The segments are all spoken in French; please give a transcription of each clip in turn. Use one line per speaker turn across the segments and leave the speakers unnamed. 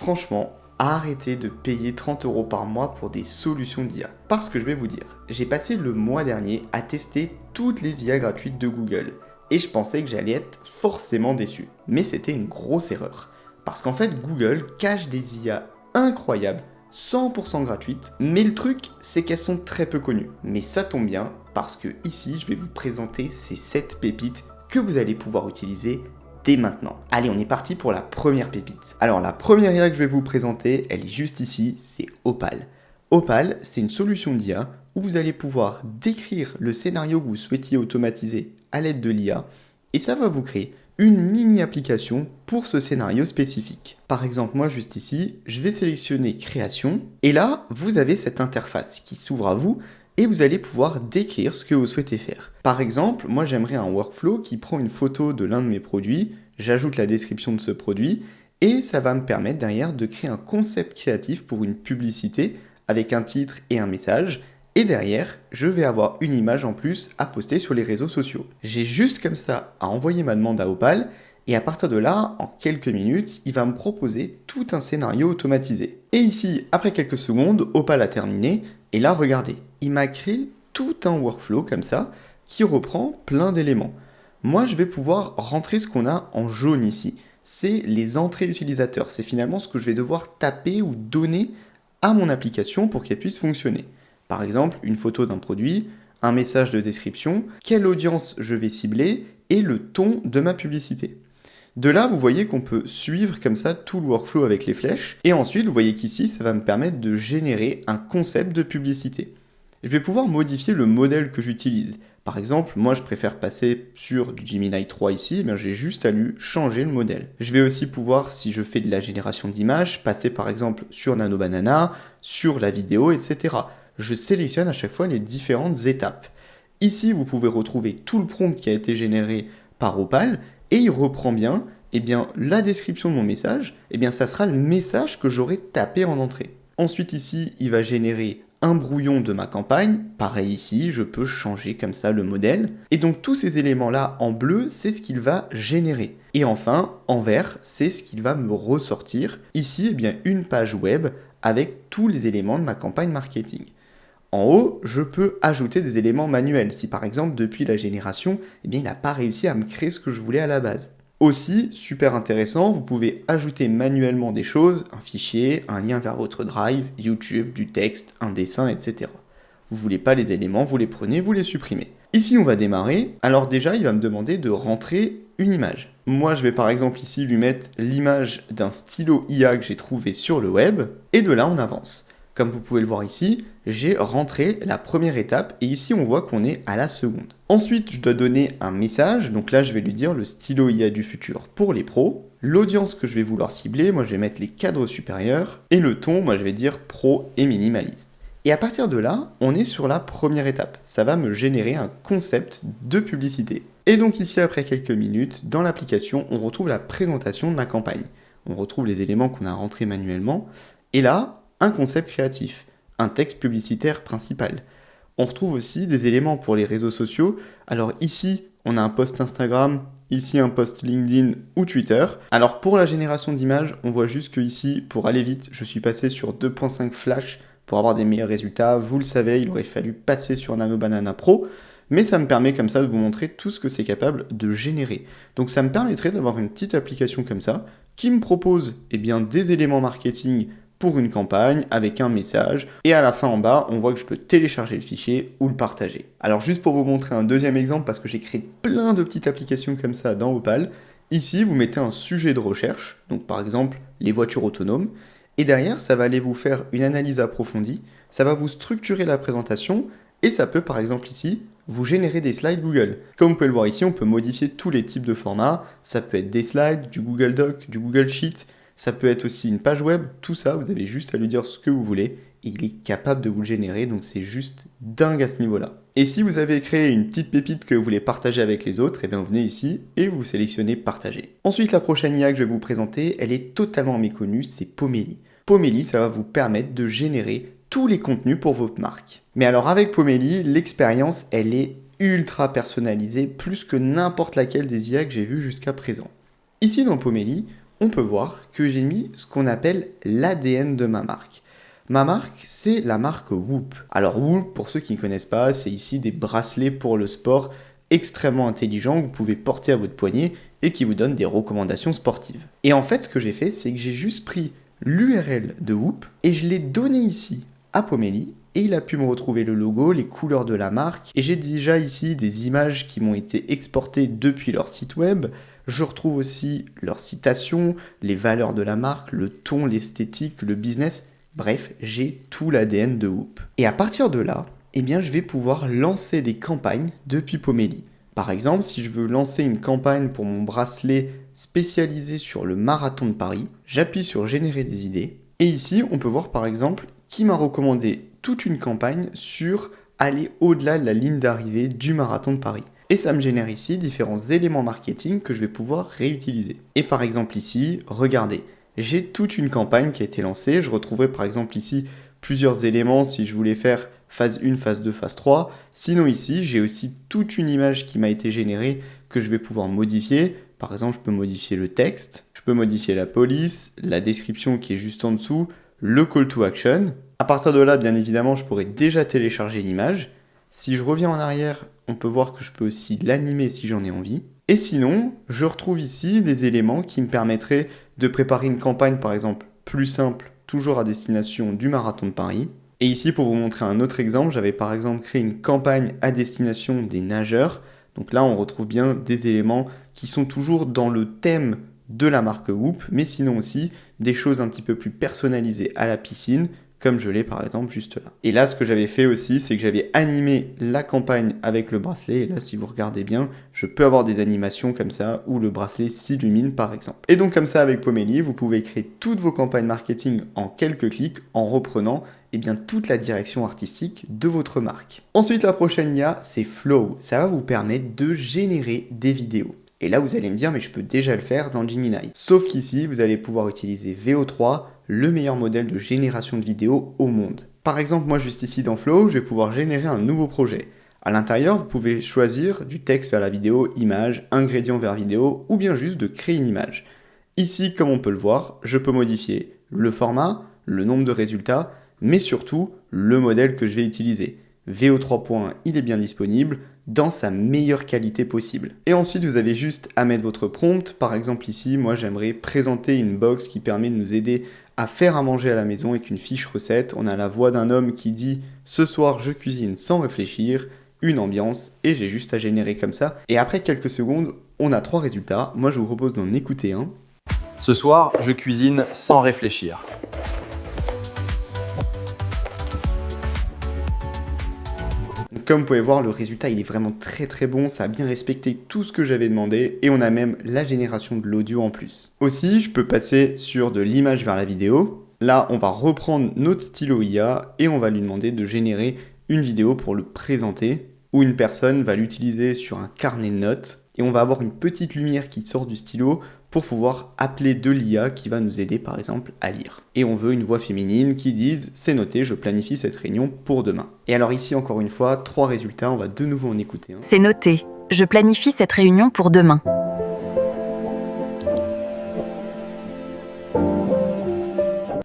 franchement, arrêtez de payer 30 € par mois pour des solutions d'IA. Parce que je vais vous dire, j'ai passé le mois dernier à tester toutes les IA gratuites de Google. Et je pensais que j'allais être forcément déçu. Mais c'était une grosse erreur. Parce qu'en fait, Google cache des IA incroyables, 100% gratuites. Mais le truc, c'est qu'elles sont très peu connues. Mais ça tombe bien, parce que ici, je vais vous présenter ces 7 pépites que vous allez pouvoir utiliser dès maintenant. Allez, on est parti pour la première pépite. Alors la première IA que je vais vous présenter, elle est juste ici, c'est Opal. Opal, c'est une solution d'IA où vous allez pouvoir décrire le scénario que vous souhaitiez automatiser à l'aide de l'IA et ça va vous créer une mini application pour ce scénario spécifique. Par exemple, moi juste ici, je vais sélectionner création et là, vous avez cette interface qui s'ouvre à vous et vous allez pouvoir décrire ce que vous souhaitez faire. Par exemple, moi j'aimerais un workflow qui prend une photo de l'un de mes produits, j'ajoute la description de ce produit, et ça va me permettre derrière de créer un concept créatif pour une publicité avec un titre et un message, et derrière, je vais avoir une image en plus à poster sur les réseaux sociaux. J'ai juste comme ça à envoyer ma demande à Opal, et à partir de là, en quelques minutes, il va me proposer tout un scénario automatisé. Et ici, après quelques secondes, Opal a terminé, et là, regardez, il m'a créé tout un workflow comme ça, qui reprend plein d'éléments. Moi, je vais pouvoir rentrer ce qu'on a en jaune ici. C'est les entrées utilisateurs. C'est finalement ce que je vais devoir taper ou donner à mon application pour qu'elle puisse fonctionner. Par exemple, une photo d'un produit, un message de description, quelle audience je vais cibler et le ton de ma publicité. De là, vous voyez qu'on peut suivre comme ça tout le workflow avec les flèches. Et ensuite, vous voyez qu'ici, ça va me permettre de générer un concept de publicité. Je vais pouvoir modifier le modèle que j'utilise. Par exemple, moi je préfère passer sur du Gemini 3 ici, j'ai juste à lui changer le modèle. Je vais aussi pouvoir, si je fais de la génération d'images, passer par exemple sur Nano Banana, sur la vidéo, etc. Je sélectionne à chaque fois les différentes étapes. Ici, vous pouvez retrouver tout le prompt qui a été généré par Opal, et il reprend bien, la description de mon message, ça sera le message que j'aurai tapé en entrée. Ensuite ici, il va générer un brouillon de ma campagne. Pareil ici, je peux changer comme ça le modèle. Et donc tous ces éléments-là en bleu, c'est ce qu'il va générer. Et enfin, en vert, c'est ce qu'il va me ressortir. Ici, une page web avec tous les éléments de ma campagne marketing. En haut, je peux ajouter des éléments manuels. Si par exemple, depuis la génération, il n'a pas réussi à me créer ce que je voulais à la base. Aussi, super intéressant, vous pouvez ajouter manuellement des choses, un fichier, un lien vers votre drive, YouTube, du texte, un dessin, etc. Vous voulez pas les éléments, vous les prenez, vous les supprimez. Ici, on va démarrer. Alors déjà, il va me demander de rentrer une image. Moi, je vais par exemple ici lui mettre l'image d'un stylo IA que j'ai trouvé sur le web, et de là, on avance. Comme vous pouvez le voir ici, j'ai rentré la première étape et ici on voit qu'on est à la seconde. Ensuite, je dois donner un message, donc là je vais lui dire le stylo IA du futur pour les pros. L'audience que je vais vouloir cibler, moi je vais mettre les cadres supérieurs et le ton, moi je vais dire pro et minimaliste. Et à partir de là, on est sur la première étape. Ça va me générer un concept de publicité. Et donc ici, après quelques minutes, dans l'application, on retrouve la présentation de ma campagne. On retrouve les éléments qu'on a rentrés manuellement. Et là, un concept créatif, un texte publicitaire principal. On retrouve aussi des éléments pour les réseaux sociaux. Alors ici, on a un post Instagram, ici un post LinkedIn ou Twitter. Alors pour la génération d'images, on voit juste que ici, pour aller vite, je suis passé sur 2.5 Flash pour avoir des meilleurs résultats. Vous le savez, il aurait fallu passer sur Nano Banana Pro, mais ça me permet comme ça de vous montrer tout ce que c'est capable de générer. Donc ça me permettrait d'avoir une petite application comme ça qui me propose des éléments marketing pour une campagne avec un message et à la fin en bas on voit que je peux télécharger le fichier ou le partager. Alors juste pour vous montrer un deuxième exemple parce que j'ai créé plein de petites applications comme ça dans Opal, ici vous mettez un sujet de recherche, donc par exemple les voitures autonomes, et derrière ça va aller vous faire une analyse approfondie, ça va vous structurer la présentation et ça peut par exemple ici vous générer des slides Google. Comme vous pouvez le voir ici, on peut modifier tous les types de formats, ça peut être des slides, du Google Doc, du Google Sheet, ça peut être aussi une page web, tout ça, vous avez juste à lui dire ce que vous voulez, et il est capable de vous le générer, donc c'est juste dingue à ce niveau-là. Et si vous avez créé une petite pépite que vous voulez partager avec les autres, vous venez ici et vous sélectionnez partager. Ensuite, la prochaine IA que je vais vous présenter, elle est totalement méconnue, c'est Pomeli. Pomeli, ça va vous permettre de générer tous les contenus pour votre marque. Mais alors avec Pomeli, l'expérience, elle est ultra personnalisée, plus que n'importe laquelle des IA que j'ai vues jusqu'à présent. Ici dans Pomeli, on peut voir que j'ai mis ce qu'on appelle l'ADN de ma marque. Ma marque, c'est la marque Whoop. Alors Whoop, pour ceux qui ne connaissent pas, c'est ici des bracelets pour le sport extrêmement intelligents que vous pouvez porter à votre poignet et qui vous donnent des recommandations sportives. Et en fait, ce que j'ai fait, c'est que j'ai juste pris l'URL de Whoop et je l'ai donné ici à Pomeli et il a pu me retrouver le logo, les couleurs de la marque et j'ai déjà ici des images qui m'ont été exportées depuis leur site web. Je retrouve aussi leurs citations, les valeurs de la marque, le ton, l'esthétique, le business. Bref, j'ai tout l'ADN de Whoop. Et à partir de là, eh bien, je vais pouvoir lancer des campagnes depuis Pomeli. Par exemple, si je veux lancer une campagne pour mon bracelet spécialisé sur le marathon de Paris, j'appuie sur générer des idées. Et ici, on peut voir par exemple qui m'a recommandé toute une campagne sur aller au-delà de la ligne d'arrivée du marathon de Paris. Et ça me génère ici différents éléments marketing que je vais pouvoir réutiliser. Et par exemple ici, regardez, j'ai toute une campagne qui a été lancée. Je retrouverai par exemple ici plusieurs éléments si je voulais faire phase 1, phase 2, phase 3. Sinon ici, j'ai aussi toute une image qui m'a été générée que je vais pouvoir modifier. Par exemple, je peux modifier le texte, je peux modifier la police, la description qui est juste en dessous, le call to action. À partir de là, bien évidemment, je pourrais déjà télécharger l'image. Si je reviens en arrière, on peut voir que je peux aussi l'animer si j'en ai envie. Et sinon, je retrouve ici les éléments qui me permettraient de préparer une campagne, par exemple, plus simple, toujours à destination du marathon de Paris. Et ici, pour vous montrer un autre exemple, j'avais par exemple créé une campagne à destination des nageurs. Donc là, on retrouve bien des éléments qui sont toujours dans le thème de la marque Whoop, mais sinon aussi des choses un petit peu plus personnalisées à la piscine, comme je l'ai par exemple juste là. Et là, ce que j'avais fait aussi, c'est que j'avais animé la campagne avec le bracelet. Et là, si vous regardez bien, je peux avoir des animations comme ça où le bracelet s'illumine par exemple. Et donc comme ça, avec Pomeli, vous pouvez créer toutes vos campagnes marketing en quelques clics en reprenant toute la direction artistique de votre marque. Ensuite, la prochaine IA, c'est Flow. Ça va vous permettre de générer des vidéos. Et là, vous allez me dire, mais je peux déjà le faire dans Gemini. Sauf qu'ici, vous allez pouvoir utiliser VO3, le meilleur modèle de génération de vidéos au monde. Par exemple, moi, juste ici dans Flow, je vais pouvoir générer un nouveau projet. À l'intérieur, vous pouvez choisir du texte vers la vidéo, image, ingrédients vers vidéo, ou bien juste de créer une image. Ici, comme on peut le voir, je peux modifier le format, le nombre de résultats, mais surtout le modèle que je vais utiliser. VO3. Il est bien disponible dans sa meilleure qualité possible. Et ensuite, vous avez juste à mettre votre prompt. Par exemple ici, moi j'aimerais présenter une box qui permet de nous aider à faire à manger à la maison avec une fiche recette. On a la voix d'un homme qui dit « Ce soir, je cuisine sans réfléchir », une ambiance, et j'ai juste à générer comme ça. Et après quelques secondes, on a 3 résultats. Moi, je vous propose d'en écouter un.
Ce soir, je cuisine sans réfléchir.
Comme vous pouvez voir, le résultat il est vraiment très bon, ça a bien respecté tout ce que j'avais demandé et on a même la génération de l'audio en plus. Aussi, je peux passer sur de l'image vers la vidéo. Là, on va reprendre notre stylo IA et on va lui demander de générer une vidéo pour le présenter où une personne va l'utiliser sur un carnet de notes et on va avoir une petite lumière qui sort du stylo pour pouvoir appeler de l'IA qui va nous aider par exemple à lire. Et on veut une voix féminine qui dise « c'est noté, je planifie cette réunion pour demain ». Et alors ici encore une fois, 3 résultats, on va de nouveau en écouter un.
C'est noté, je planifie cette réunion pour demain.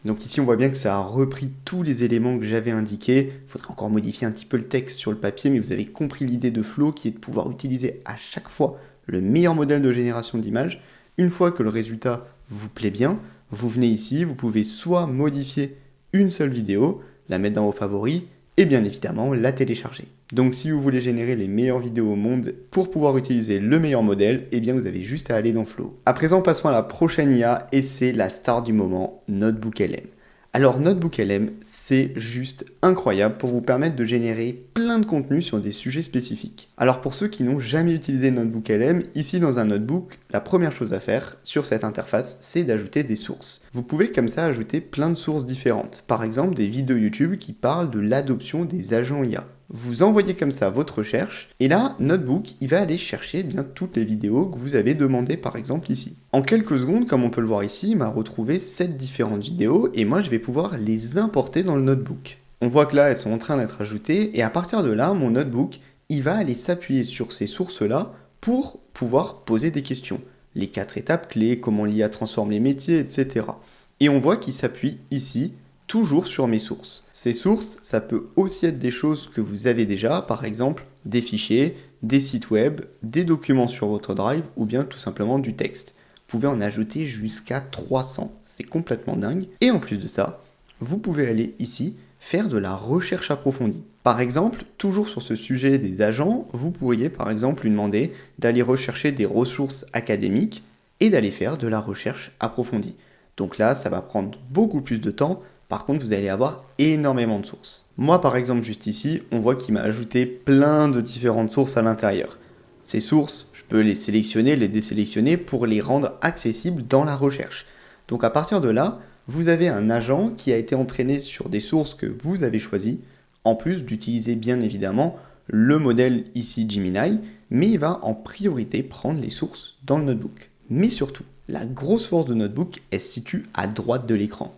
Donc ici on voit bien que ça a repris tous les éléments que j'avais indiqués. Il faudrait encore modifier un petit peu le texte sur le papier, mais vous avez compris l'idée de Flow qui est de pouvoir utiliser à chaque fois le meilleur modèle de génération d'images. Une fois que le résultat vous plaît bien, vous venez ici, vous pouvez soit modifier une seule vidéo, la mettre dans vos favoris, et bien évidemment la télécharger. Donc si vous voulez générer les meilleures vidéos au monde pour pouvoir utiliser le meilleur modèle, eh bien vous avez juste à aller dans Flow. À présent, passons à la prochaine IA, et c'est la star du moment, NotebookLM. Alors NotebookLM, c'est juste incroyable pour vous permettre de générer plein de contenu sur des sujets spécifiques. Alors pour ceux qui n'ont jamais utilisé NotebookLM, ici dans un notebook, la première chose à faire sur cette interface, c'est d'ajouter des sources. Vous pouvez comme ça ajouter plein de sources différentes. Par exemple, des vidéos YouTube qui parlent de l'adoption des agents IA. Vous envoyez comme ça votre recherche, et là, Notebook, il va aller chercher bien toutes les vidéos que vous avez demandées par exemple ici. En quelques secondes, comme on peut le voir ici, il m'a retrouvé 7 différentes vidéos, et moi je vais pouvoir les importer dans le Notebook. On voit que là, elles sont en train d'être ajoutées, et à partir de là, mon Notebook, il va aller s'appuyer sur ces sources-là pour pouvoir poser des questions. les 4 étapes clés, comment l'IA transforme les métiers, etc. Et on voit qu'il s'appuie ici toujours sur mes sources. Ces sources, ça peut aussi être des choses que vous avez déjà, par exemple des fichiers, des sites web, des documents sur votre drive ou bien tout simplement du texte. Vous pouvez en ajouter jusqu'à 300, c'est complètement dingue. Et en plus de ça, vous pouvez aller ici faire de la recherche approfondie. Par exemple, toujours sur ce sujet des agents, vous pourriez par exemple lui demander d'aller rechercher des ressources académiques et d'aller faire de la recherche approfondie. Donc là, ça va prendre beaucoup plus de temps. Par contre, vous allez avoir énormément de sources. Moi, par exemple, juste ici, on voit qu'il m'a ajouté plein de différentes sources à l'intérieur. Ces sources, je peux les sélectionner, les désélectionner pour les rendre accessibles dans la recherche. Donc à partir de là, vous avez un agent qui a été entraîné sur des sources que vous avez choisies, en plus d'utiliser bien évidemment le modèle ici Gemini, mais il va en priorité prendre les sources dans le notebook. Mais surtout, la grosse force de Notebook, elle se situe à droite de l'écran.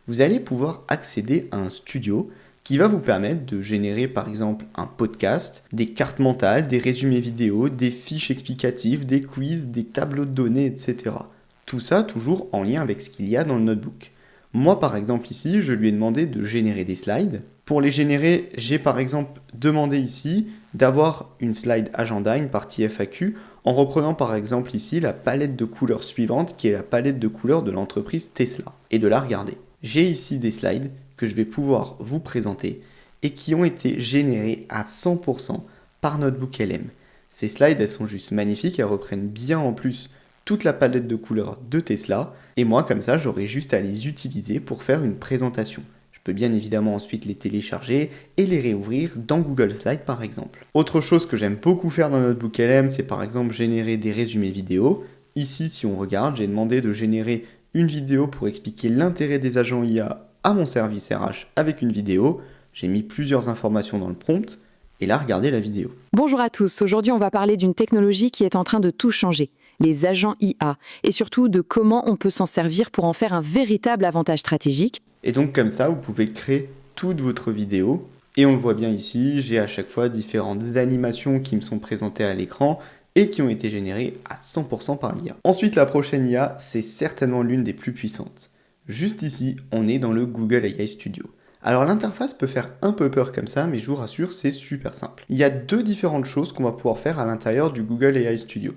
Vous allez pouvoir accéder à un studio qui va vous permettre de générer par exemple un podcast, des cartes mentales, des résumés vidéo, des fiches explicatives, des quiz, des tableaux de données, etc. Tout ça toujours en lien avec ce qu'il y a dans le notebook. Moi par exemple ici, je lui ai demandé de générer des slides. Pour les générer, j'ai par exemple demandé ici d'avoir une slide agenda, une partie FAQ, en reprenant par exemple ici la palette de couleurs suivante qui est la palette de couleurs de l'entreprise Tesla, et de la regarder. J'ai ici des slides que je vais pouvoir vous présenter et qui ont été générés à 100% par Notebook LM. Ces slides, elles sont juste magnifiques, elles reprennent bien en plus toute la palette de couleurs de Tesla, et moi comme ça j'aurai juste à les utiliser pour faire une présentation. Je peux bien évidemment ensuite les télécharger et les réouvrir dans Google Slides par exemple. Autre chose que j'aime beaucoup faire dans Notebook LM, c'est par exemple générer des résumés vidéo. Ici si on regarde, j'ai demandé de générer une vidéo pour expliquer l'intérêt des agents IA à mon service RH avec une vidéo. J'ai mis plusieurs informations dans le prompt, et là regardez la vidéo.
Bonjour à tous, aujourd'hui on va parler d'une technologie qui est en train de tout changer, les agents IA, et surtout de comment on peut s'en servir pour en faire un véritable avantage stratégique.
Et donc comme ça, vous pouvez créer toute votre vidéo, et on le voit bien ici, j'ai à chaque fois différentes animations qui me sont présentées à l'écran, et qui ont été générées à 100% par l'IA. Ensuite, la prochaine IA, c'est certainement l'une des plus puissantes. Juste ici, on est dans le Google AI Studio. Alors l'interface peut faire un peu peur comme ça, mais je vous rassure, c'est super simple. Il y a deux différentes choses qu'on va pouvoir faire à l'intérieur du Google AI Studio.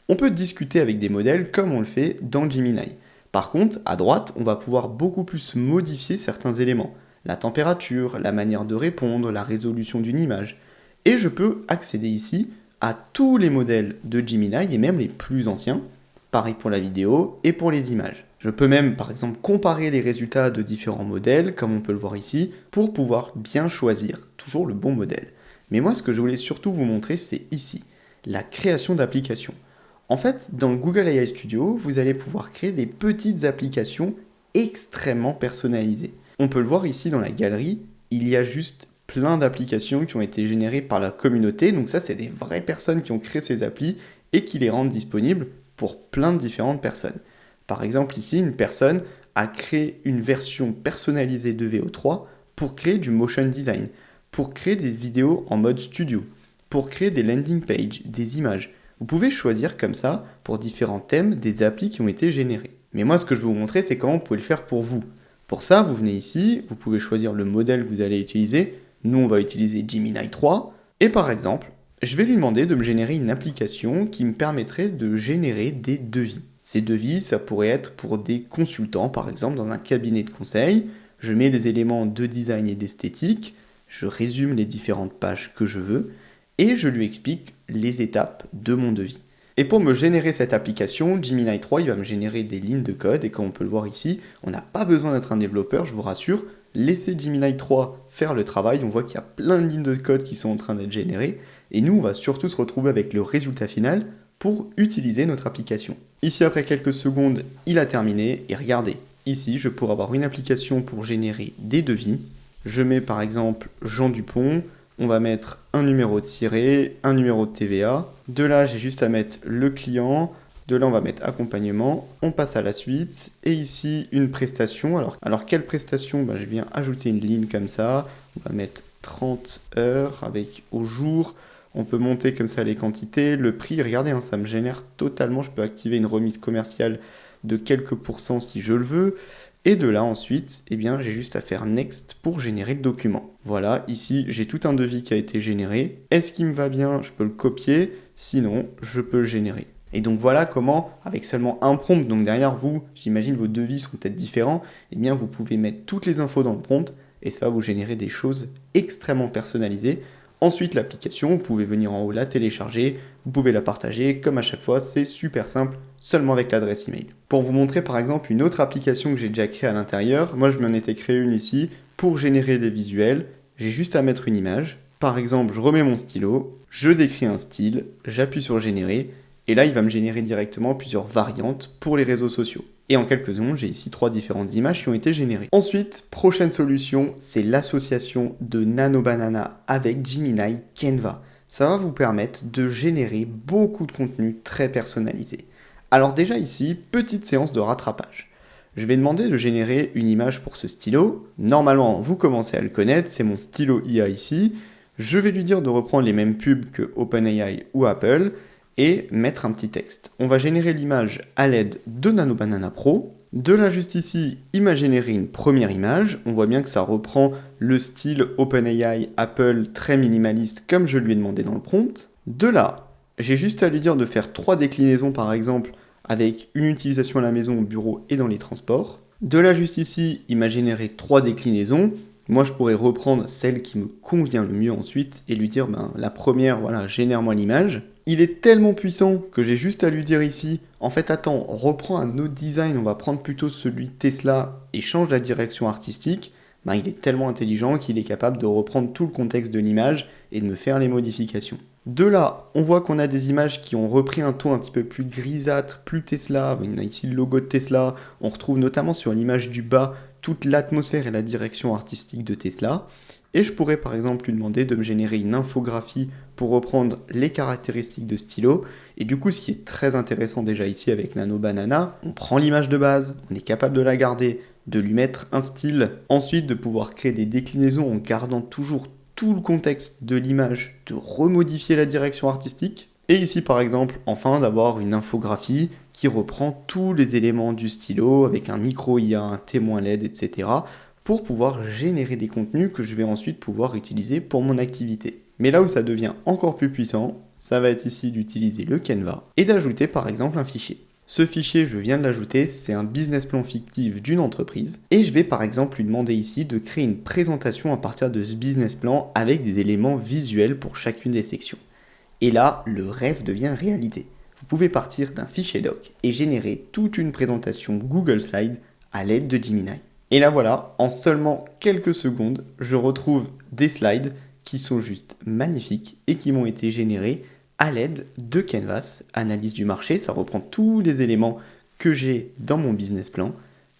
On peut discuter avec des modèles comme on le fait dans Gemini. Par contre, à droite, on va pouvoir beaucoup plus modifier certains éléments. La température, la manière de répondre, la résolution d'une image. Et je peux accéder ici à tous les modèles de Gemini et même les plus anciens. Pareil pour la vidéo et pour les images. Je peux même par exemple comparer les résultats de différents modèles, comme on peut le voir ici, pour pouvoir bien choisir toujours le bon modèle. Mais moi ce que je voulais surtout vous montrer, c'est ici, la création d'applications. En fait, dans le Google AI Studio, vous allez pouvoir créer des petites applications extrêmement personnalisées. On peut le voir ici dans la galerie, il y a juste plein d'applications qui ont été générées par la communauté. Donc ça, c'est des vraies personnes qui ont créé ces applis et qui les rendent disponibles pour plein de différentes personnes. Par exemple, ici, une personne a créé une version personnalisée de VO3 pour créer du motion design, pour créer des vidéos en mode studio, pour créer des landing pages, des images. Vous pouvez choisir comme ça, pour différents thèmes, des applis qui ont été générés. Mais moi, ce que je vais vous montrer, c'est comment vous pouvez le faire pour vous. Pour ça, vous venez ici, vous pouvez choisir le modèle que vous allez utiliser. Nous, on va utiliser Gemini 3. Et par exemple, je vais lui demander de me générer une application qui me permettrait de générer des devis. Ces devis, ça pourrait être pour des consultants, par exemple, dans un cabinet de conseil. Je mets les éléments de design et d'esthétique, je résume les différentes pages que je veux, et je lui explique les étapes de mon devis. Et pour me générer cette application, Gemini 3, il va me générer des lignes de code, et comme on peut le voir ici, on n'a pas besoin d'être un développeur, je vous rassure. Laissez Gemini 3 faire le travail, on voit qu'il y a plein de lignes de code qui sont en train d'être générées, et nous, on va surtout se retrouver avec le résultat final pour utiliser notre application. Ici, après quelques secondes, il a terminé, et regardez, ici, je pourrais avoir une application pour générer des devis. Je mets par exemple Jean Dupont, on va mettre un numéro de SIRET, un numéro de TVA. De là, j'ai juste à mettre le client. De là, on va mettre accompagnement. On passe à la suite. Et ici, une prestation. Alors quelle prestation ? Je viens ajouter une ligne comme ça. On va mettre 30 heures avec au jour. On peut monter comme ça les quantités, le prix, regardez, hein, ça me génère totalement, je peux activer une remise commerciale de quelques pourcents si je le veux. Et de là ensuite, eh bien, j'ai juste à faire Next pour générer le document. Voilà, ici j'ai tout un devis qui a été généré. Est-ce qu'il me va bien? Je peux le copier, sinon je peux le générer. Et donc voilà comment, avec seulement un prompt, donc derrière vous, j'imagine vos devis sont peut-être différents, eh bien vous pouvez mettre toutes les infos dans le prompt et ça va vous générer des choses extrêmement personnalisées. Ensuite, l'application, vous pouvez venir en haut la télécharger, vous pouvez la partager, comme à chaque fois, c'est super simple, seulement avec l'adresse email. Pour vous montrer par exemple une autre application que j'ai déjà créée à l'intérieur, moi je m'en étais créé une ici pour générer des visuels, j'ai juste à mettre une image. Par exemple, je remets mon stylo, je décris un style, j'appuie sur générer, et là il va me générer directement plusieurs variantes pour les réseaux sociaux. Et en quelques secondes, j'ai ici 3 différentes images qui ont été générées. Ensuite, prochaine solution, c'est l'association de Nano Banana avec Gemini Canva. Ça va vous permettre de générer beaucoup de contenu très personnalisé. Alors déjà ici, petite séance de rattrapage. Je vais demander de générer une image pour ce stylo. Normalement, vous commencez à le connaître, c'est mon stylo IA ici. Je vais lui dire de reprendre les mêmes pubs que OpenAI ou Apple et mettre un petit texte. On va générer l'image à l'aide de Nano Banana Pro. De là, juste ici, il m'a généré une première image. On voit bien que ça reprend le style OpenAI, Apple, très minimaliste, comme je lui ai demandé dans le prompt. De là, j'ai juste à lui dire de faire 3 déclinaisons, par exemple, avec une utilisation à la maison, au bureau et dans les transports. De là, juste ici, il m'a généré 3 déclinaisons. Moi, je pourrais reprendre celle qui me convient le mieux ensuite et lui dire, la première, voilà, génère-moi l'image. Il est tellement puissant que j'ai juste à lui dire ici, en fait, attends, reprends un autre design, on va prendre plutôt celui de Tesla et change la direction artistique. Il est tellement intelligent qu'il est capable de reprendre tout le contexte de l'image et de me faire les modifications. De là, on voit qu'on a des images qui ont repris un ton un petit peu plus grisâtre, plus Tesla. On a ici le logo de Tesla. On retrouve notamment sur l'image du bas toute l'atmosphère et la direction artistique de Tesla. Et je pourrais par exemple lui demander de me générer une infographie pour reprendre les caractéristiques de stylo. Et du coup, ce qui est très intéressant déjà ici avec Nano Banana, on prend l'image de base, on est capable de la garder, de lui mettre un style, ensuite de pouvoir créer des déclinaisons en gardant toujours tout le contexte de l'image, de remodifier la direction artistique. Et ici par exemple, enfin d'avoir une infographie qui reprend tous les éléments du stylo avec un micro IA, un témoin LED, etc. pour pouvoir générer des contenus que je vais ensuite pouvoir utiliser pour mon activité. Mais là où ça devient encore plus puissant, ça va être ici d'utiliser le Canva et d'ajouter par exemple un fichier. Ce fichier, je viens de l'ajouter, c'est un business plan fictif d'une entreprise. Et je vais par exemple lui demander ici de créer une présentation à partir de ce business plan avec des éléments visuels pour chacune des sections. Et là, le rêve devient réalité. Vous pouvez partir d'un fichier doc et générer toute une présentation Google Slides à l'aide de Gemini. Et là voilà, en seulement quelques secondes, je retrouve des slides qui sont juste magnifiques et qui m'ont été générés à l'aide de Canvas, analyse du marché, ça reprend tous les éléments que j'ai dans mon business plan.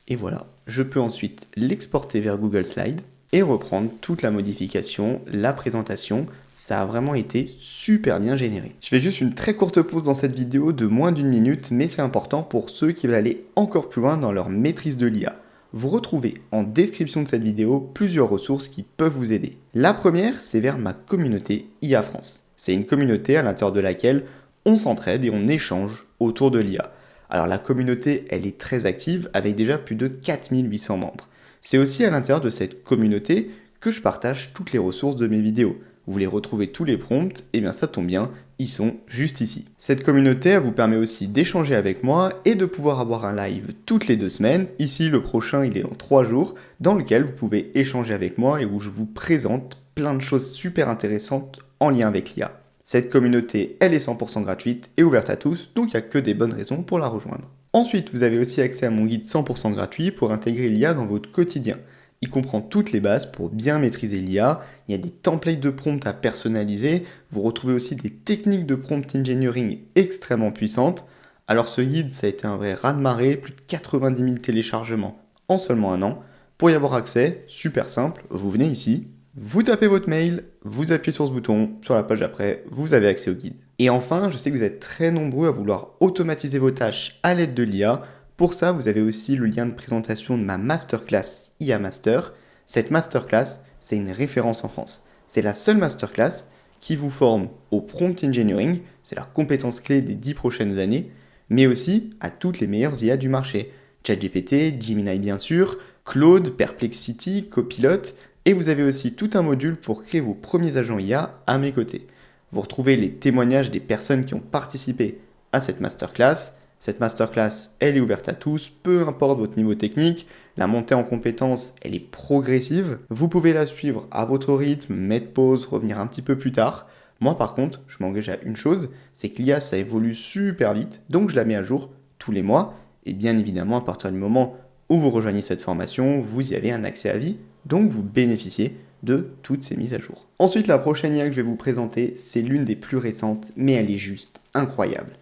Et voilà, je peux ensuite l'exporter vers Google Slides et reprendre toute la modification, la présentation. Ça a vraiment été super bien généré. Je fais juste une très courte pause dans cette vidéo de moins d'1 minute, mais c'est important pour ceux qui veulent aller encore plus loin dans leur maîtrise de l'IA. Vous retrouvez en description de cette vidéo plusieurs ressources qui peuvent vous aider. La première, c'est vers ma communauté IA France. C'est une communauté à l'intérieur de laquelle on s'entraide et on échange autour de l'IA. Alors la communauté, elle est très active avec déjà plus de 4800 membres. C'est aussi à l'intérieur de cette communauté que je partage toutes les ressources de mes vidéos. Vous voulez retrouver tous les prompts, et bien ça tombe bien, ils sont juste ici. Cette communauté, elle vous permet aussi d'échanger avec moi et de pouvoir avoir un live toutes les 2 semaines. Ici, le prochain, il est dans 3 jours, dans lequel vous pouvez échanger avec moi et où je vous présente plein de choses super intéressantes en lien avec l'IA. Cette communauté, elle est 100% gratuite et ouverte à tous, donc il n'y a que des bonnes raisons pour la rejoindre. Ensuite, vous avez aussi accès à mon guide 100% gratuit pour intégrer l'IA dans votre quotidien. Il comprend toutes les bases pour bien maîtriser l'IA, il y a des templates de prompts à personnaliser, vous retrouvez aussi des techniques de prompt engineering extrêmement puissantes. Alors ce guide, ça a été un vrai raz-de-marée, plus de 90 000 téléchargements en seulement 1 an. Pour y avoir accès, super simple, vous venez ici, vous tapez votre mail, vous appuyez sur ce bouton, sur la page d'après, vous avez accès au guide. Et enfin, je sais que vous êtes très nombreux à vouloir automatiser vos tâches à l'aide de l'IA. Pour ça, vous avez aussi le lien de présentation de ma masterclass IA Master. Cette masterclass, c'est une référence en France. C'est la seule masterclass qui vous forment au prompt engineering, c'est la compétence clé des 10 prochaines années, mais aussi à toutes les meilleures IA du marché. ChatGPT, Gemini bien sûr, Claude, Perplexity, Copilot, et vous avez aussi tout un module pour créer vos premiers agents IA à mes côtés. Vous retrouvez les témoignages des personnes qui ont participé à cette masterclass. Cette masterclass, elle est ouverte à tous, peu importe votre niveau technique. La montée en compétences, elle est progressive. Vous pouvez la suivre à votre rythme, mettre pause, revenir un petit peu plus tard. Moi par contre, je m'engage à une chose, c'est que l'IA, ça évolue super vite, donc je la mets à jour tous les mois. Et bien évidemment, à partir du moment où vous rejoignez cette formation, vous y avez un accès à vie, donc vous bénéficiez de toutes ces mises à jour. Ensuite, la prochaine IA que je vais vous présenter, c'est l'une des plus récentes, mais elle est juste incroyable.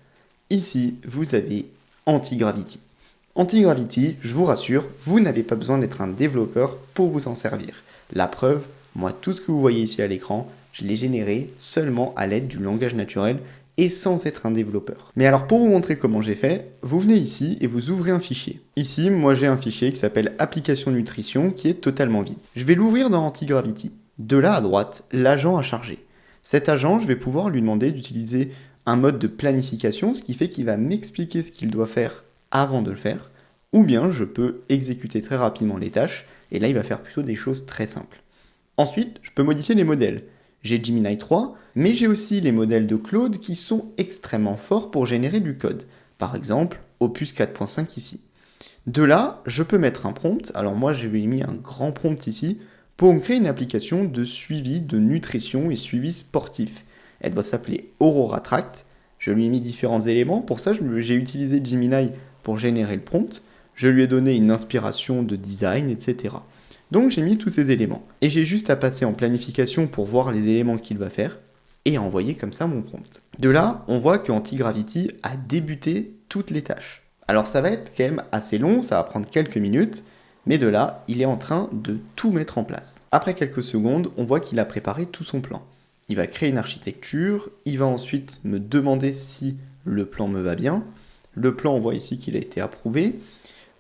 Ici, vous avez Antigravity. Antigravity, je vous rassure, vous n'avez pas besoin d'être un développeur pour vous en servir. La preuve, moi, tout ce que vous voyez ici à l'écran, je l'ai généré seulement à l'aide du langage naturel et sans être un développeur. Mais alors pour vous montrer comment j'ai fait, vous venez ici et vous ouvrez un fichier. Ici, moi j'ai un fichier qui s'appelle application nutrition qui est totalement vide. Je vais l'ouvrir dans Antigravity. De là à droite, l'agent à charger. Cet agent, je vais pouvoir lui demander d'utiliser un mode de planification, ce qui fait qu'il va m'expliquer ce qu'il doit faire avant de le faire, ou bien je peux exécuter très rapidement les tâches, et là il va faire plutôt des choses très simples. Ensuite, je peux modifier les modèles. J'ai Gemini 3, mais j'ai aussi les modèles de Claude qui sont extrêmement forts pour générer du code. Par exemple, Opus 4.5 ici. De là, je peux mettre un prompt. Alors moi, je lui ai mis un grand prompt ici pour me créer une application de suivi de nutrition et suivi sportif. Elle doit s'appeler Aurora Tract. Je lui ai mis différents éléments. Pour ça, j'ai utilisé Gemini pour générer le prompt. Je lui ai donné une inspiration de design, etc. Donc j'ai mis tous ces éléments. Et j'ai juste à passer en planification pour voir les éléments qu'il va faire et à envoyer comme ça mon prompt. De là, on voit que Antigravity a débuté toutes les tâches. Alors ça va être quand même assez long, ça va prendre quelques minutes, mais de là, il est en train de tout mettre en place. Après quelques secondes, on voit qu'il a préparé tout son plan. Il va créer une architecture, il va ensuite me demander si le plan me va bien. Le plan, on voit ici qu'il a été approuvé.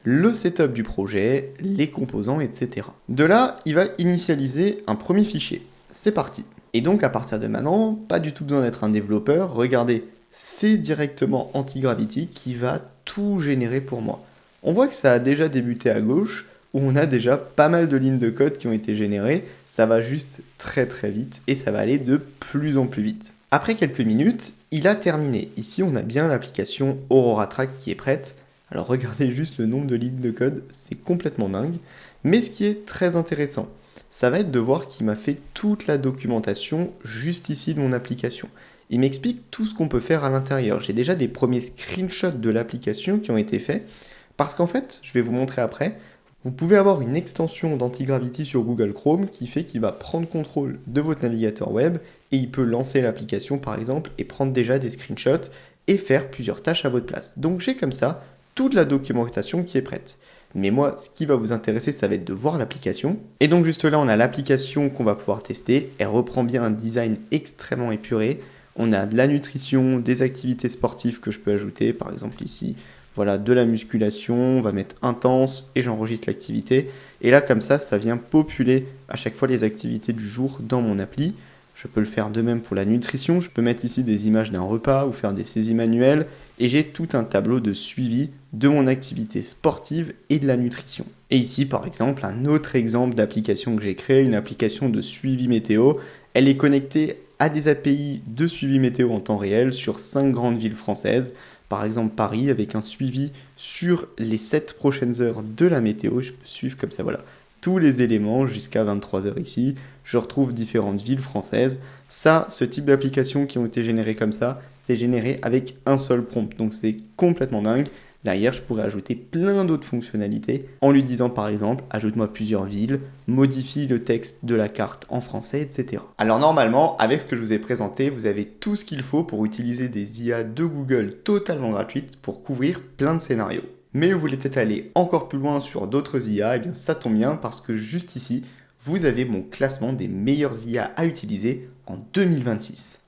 Le setup du projet, les composants, etc. De là, il va initialiser un premier fichier. C'est parti. Et donc à partir de maintenant, pas du tout besoin d'être un développeur. Regardez, c'est directement Antigravity qui va tout générer pour moi. On voit que ça a déjà débuté à gauche, où on a déjà pas mal de lignes de code qui ont été générées. Ça va juste très très vite et ça va aller de plus en plus vite. Après quelques minutes, il a terminé. Ici, on a bien l'application Aurora Tract qui est prête. Alors regardez juste le nombre de lignes de code, c'est complètement dingue. Mais ce qui est très intéressant, ça va être de voir qu'il m'a fait toute la documentation juste ici de mon application. Il m'explique tout ce qu'on peut faire à l'intérieur. J'ai déjà des premiers screenshots de l'application qui ont été faits. Parce qu'en fait, je vais vous montrer après, vous pouvez avoir une extension d'Antigravity sur Google Chrome qui fait qu'il va prendre contrôle de votre navigateur web et il peut lancer l'application par exemple et prendre déjà des screenshots et faire plusieurs tâches à votre place. Donc j'ai comme ça toute la documentation qui est prête. Mais moi, ce qui va vous intéresser, ça va être de voir l'application. Et donc juste là, on a l'application qu'on va pouvoir tester. Elle reprend bien un design extrêmement épuré. On a de la nutrition, des activités sportives que je peux ajouter, par exemple ici. Voilà, de la musculation, on va mettre intense et j'enregistre l'activité. Et là, comme ça vient populer à chaque fois les activités du jour dans mon appli. Je peux le faire de même pour la nutrition. Je peux mettre ici des images d'un repas ou faire des saisies manuelles. Et j'ai tout un tableau de suivi de mon activité sportive et de la nutrition. Et ici, par exemple, un autre exemple d'application que j'ai créé, une application de suivi météo. Elle est connectée à des API de suivi météo en temps réel sur 5 grandes villes françaises. Par exemple Paris, avec un suivi sur les 7 prochaines heures de la météo. Je peux suivre comme ça, voilà, tous les éléments jusqu'à 23h ici. Je retrouve différentes villes françaises. Ça, ce type d'applications qui ont été générées comme ça, c'est généré avec un seul prompt. Donc c'est complètement dingue. Derrière, je pourrais ajouter plein d'autres fonctionnalités en lui disant par exemple, ajoute-moi plusieurs villes, modifie le texte de la carte en français, etc. Alors normalement, avec ce que je vous ai présenté, vous avez tout ce qu'il faut pour utiliser des IA de Google totalement gratuites pour couvrir plein de scénarios. Mais vous voulez peut-être aller encore plus loin sur d'autres IA, et bien ça tombe bien parce que juste ici, vous avez mon classement des meilleures IA à utiliser en 2026.